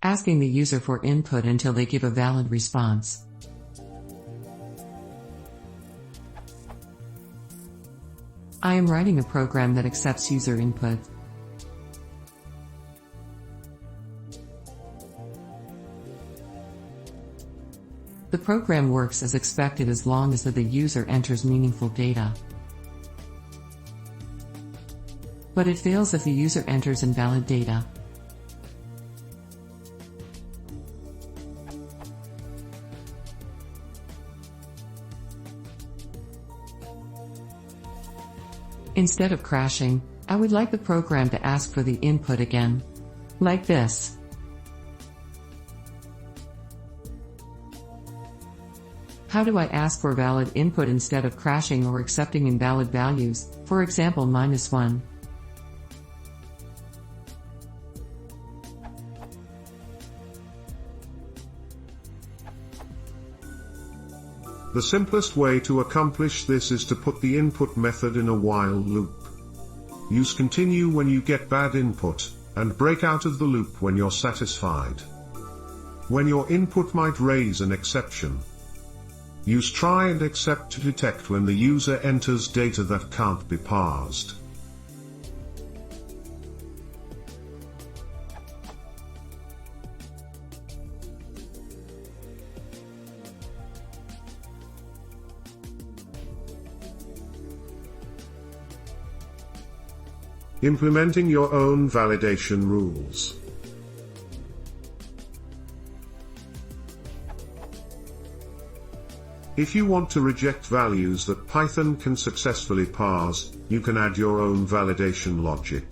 Asking the user for input until they give a valid response. I am writing a program that accepts user input. The program works as expected as long as the user enters meaningful data. But it fails if the user enters invalid data. Instead of crashing, I would like the program to ask for the input again. Like this. How do I ask for valid input instead of crashing or accepting invalid values, for example -1? The simplest way to accomplish this is to put the input method in a while loop. Use continue when you get bad input, and break out of the loop when you're satisfied. When your input might raise an exception. Use try and except to detect when the user enters data that can't be parsed. Implementing your own validation rules. If you want to reject values that Python can successfully parse, you can add your own validation logic.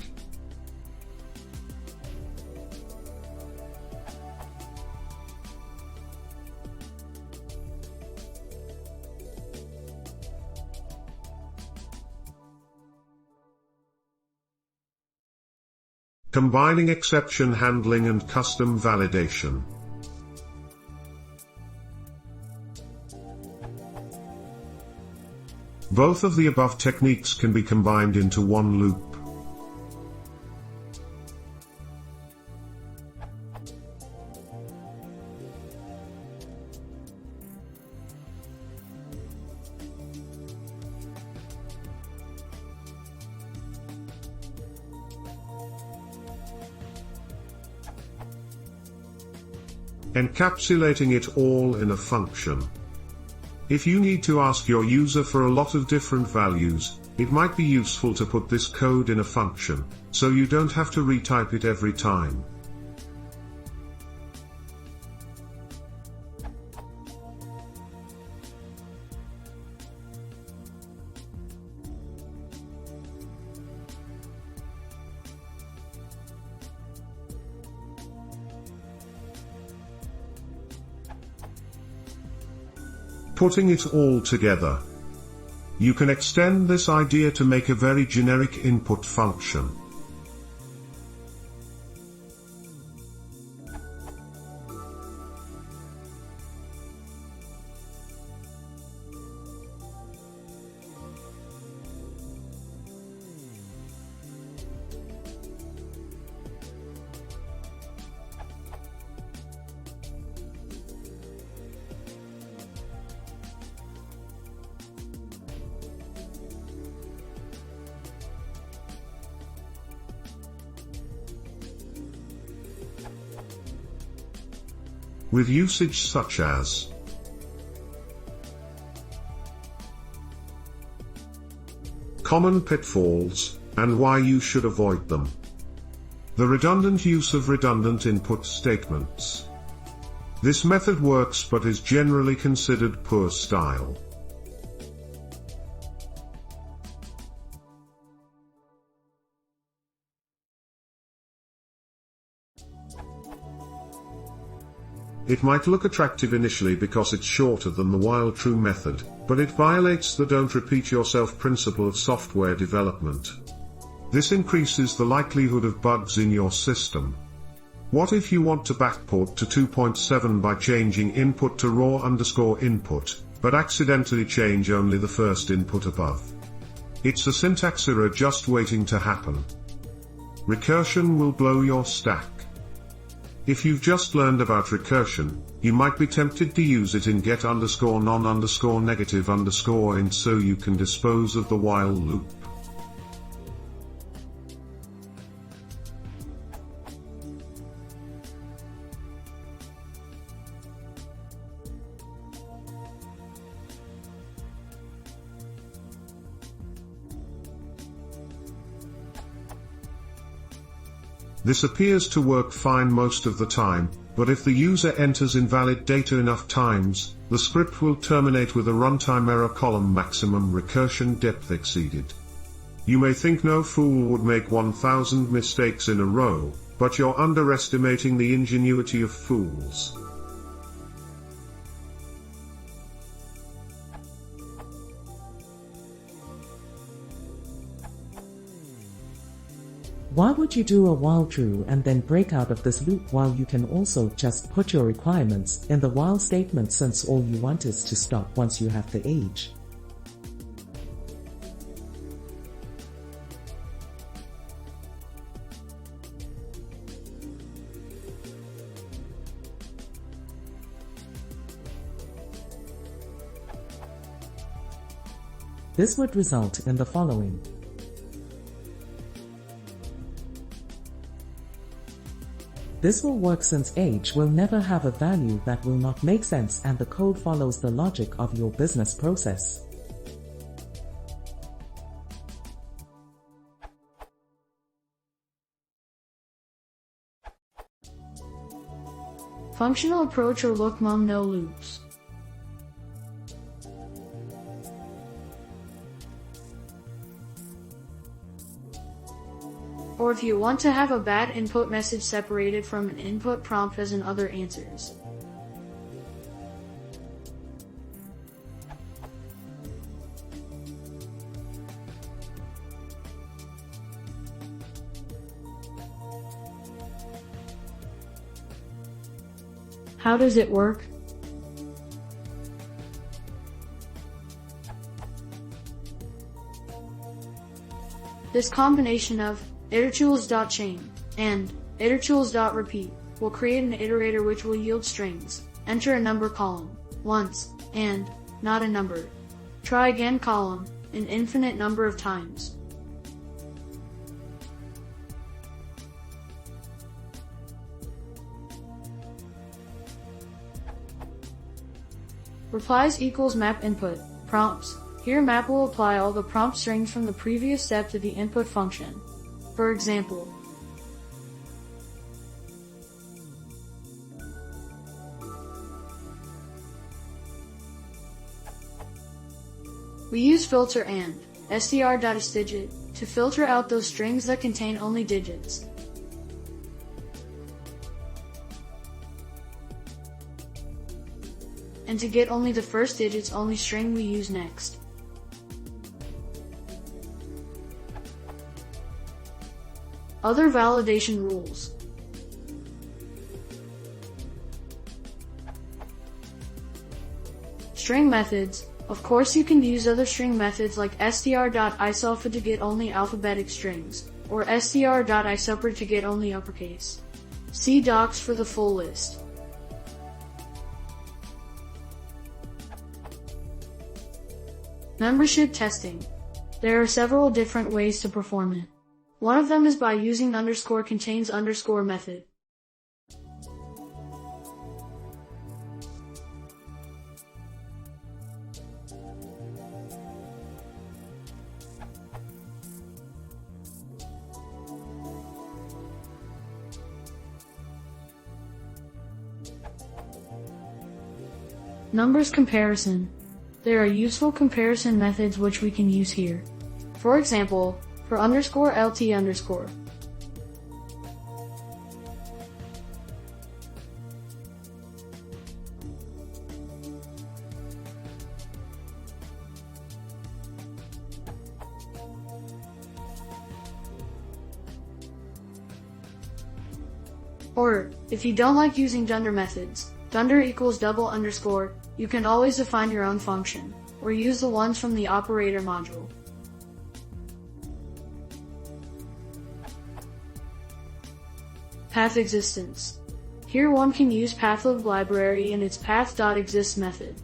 Combining exception handling and custom validation. Both of the above techniques can be combined into one loop. Encapsulating it all in a function. If you need to ask your user for a lot of different values, it might be useful to put this code in a function, so you don't have to retype it every time. Putting it all together. You can extend this idea to make a very generic input function. With usage such as common pitfalls, and why you should avoid them. The redundant use of redundant input statements. This method works but is generally considered poor style. It might look attractive initially because it's shorter than the while true method, but it violates the don't repeat yourself principle of software development. This increases the likelihood of bugs in your system. What if you want to backport to 2.7 by changing input to raw_input, but accidentally change only the first input above? It's a syntax error just waiting to happen. Recursion will blow your stack. If you've just learned about recursion, you might be tempted to use it in get_non_negative_int so you can dispose of the while loop. This appears to work fine most of the time, but if the user enters invalid data enough times, the script will terminate with a runtime error column maximum recursion depth exceeded. You may think no fool would make 1000 mistakes in a row, but you're underestimating the ingenuity of fools. Why would you do a while true and then break out of this loop while you can also just put your requirements in the while statement, since all you want is to stop once you have the age? This would result in the following. This will work since age will never have a value that will not make sense and the code follows the logic of your business process. Functional approach or look mum no loops. Or if you want to have a bad input message separated from an input prompt as in other answers. How does it work? This combination of itertools.chain and itertools.repeat will create an iterator which will yield strings. Enter a number column once and not a number. Try again column an infinite number of times. Replies equals map input prompts. Here map will apply all the prompt strings from the previous step to the input function. For example, we use filter and str.isDigit to filter out those strings that contain only digits. And to get only the first digits only string we use next. Other validation rules. String methods. Of course you can use other string methods like str.isalpha to get only alphabetic strings, or str.isupper to get only uppercase. See docs for the full list. Membership testing. There are several different ways to perform it. One of them is by using underscore contains underscore method. Numbers comparison. There are useful comparison methods which we can use here. For example, for underscore lt underscore. Or, if you don't like using dunder methods, dunder equals double underscore, you can always define your own function, or use the ones from the operator module. Path existence. Here one can use pathlib library and its path.exists method.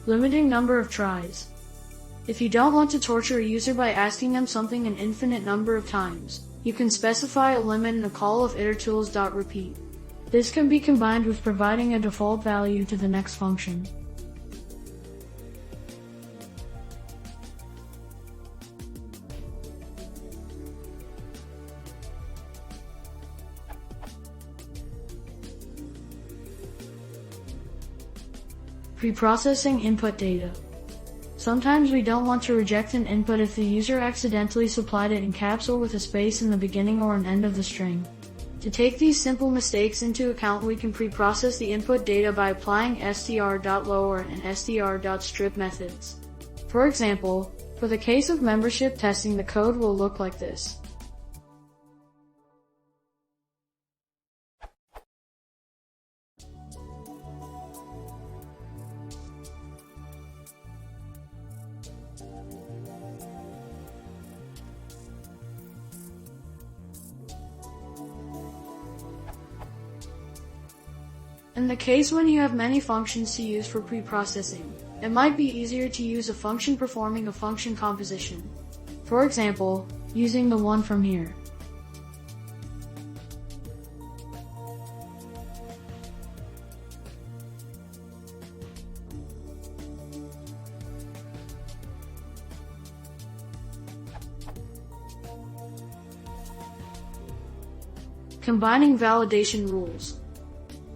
Limiting number of tries. If you don't want to torture a user by asking them something an infinite number of times, you can specify a limit in a call of itertools.repeat. This can be combined with providing a default value to the next function. Preprocessing input data. Sometimes we don't want to reject an input if the user accidentally supplied it in caps or with a space in the beginning or an end of the string. To take these simple mistakes into account, we can preprocess the input data by applying str.lower and str.strip methods. For example, for the case of membership testing, the code will look like this. In the case when you have many functions to use for preprocessing, it might be easier to use a function performing a function composition. For example, using the one from here. Combining validation rules.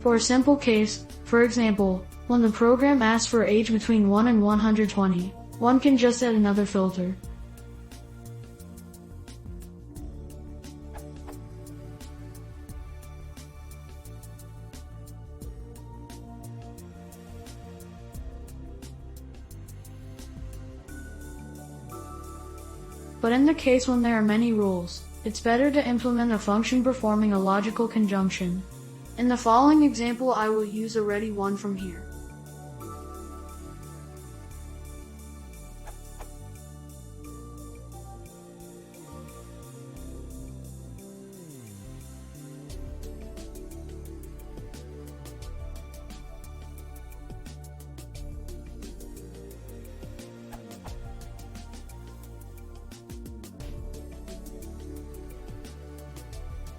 For a simple case, for example, when the program asks for age between 1 and 120, one can just add another filter. But in the case when there are many rules, it's better to implement a function performing a logical conjunction. In the following example, I will use a ready one from here.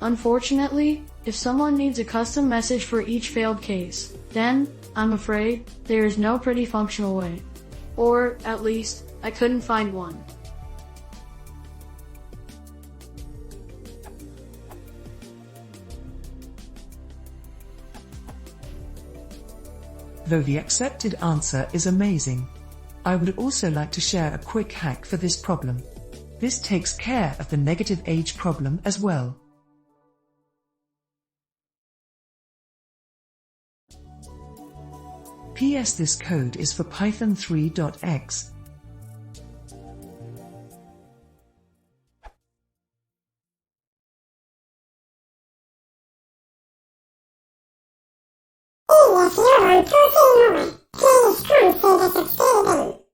Unfortunately, if someone needs a custom message for each failed case, then, I'm afraid, there is no pretty functional way. Or, at least, I couldn't find one. Though the accepted answer is amazing, I would also like to share a quick hack for this problem. This takes care of the negative age problem as well. PS This code is for Python 3.x. If you're on cooking, please consider subscribing.